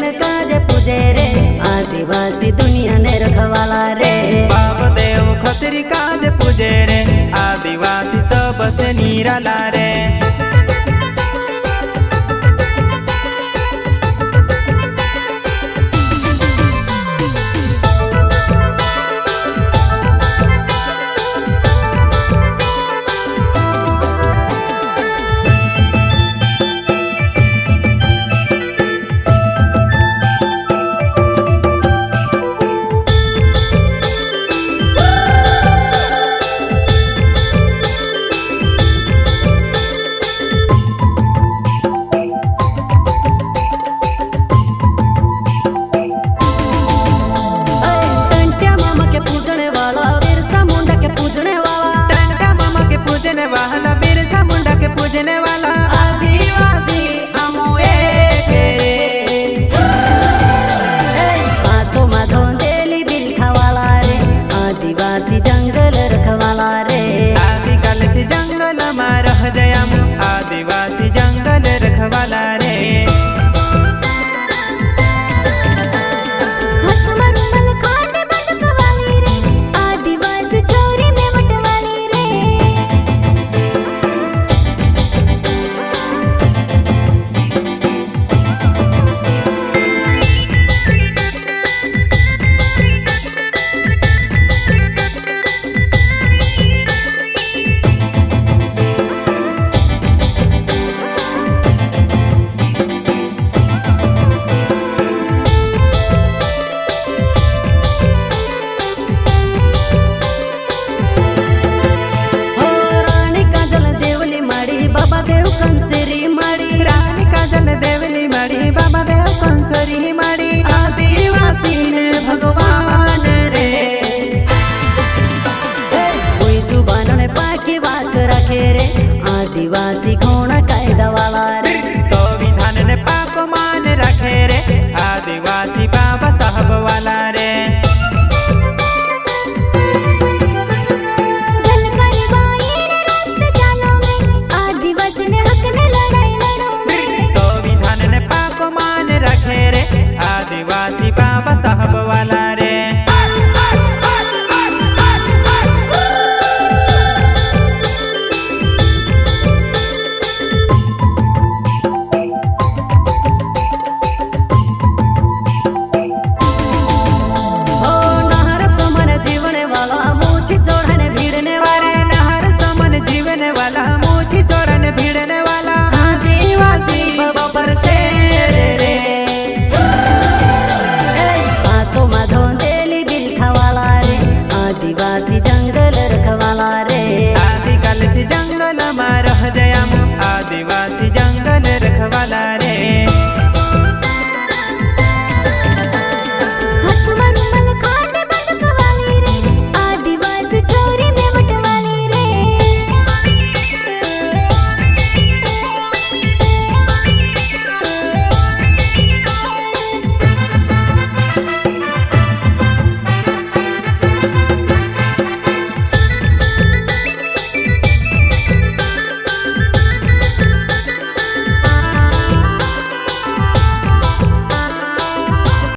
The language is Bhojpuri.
दिन काजे पूजे रे आदिवासी दुनिया ने रखवाला रे। बाप देव खतरी काजे पूजे रे आदिवासी सबसे निराला रे। जंगल रखवाला रे आदिकाल से जंगल में रह जयाम आदिवासी जंगल रखवाला रे। आदिवासी चोरी में बटवाली रे। बाबा देव कंसरी माड़ी रानी काजल देवली माड़ी बाबा देव कंसरी माड़ी आदिवासी ने भगवान रे। कोई जुबान ने पाकी बात रखे रे आदिवासी कौन कायदा वाला रे। संविधान ने पाक मान रखे रे आदिवासी बाबा साहब वाला रे। आदिवासी बाबा साहब वाला रे।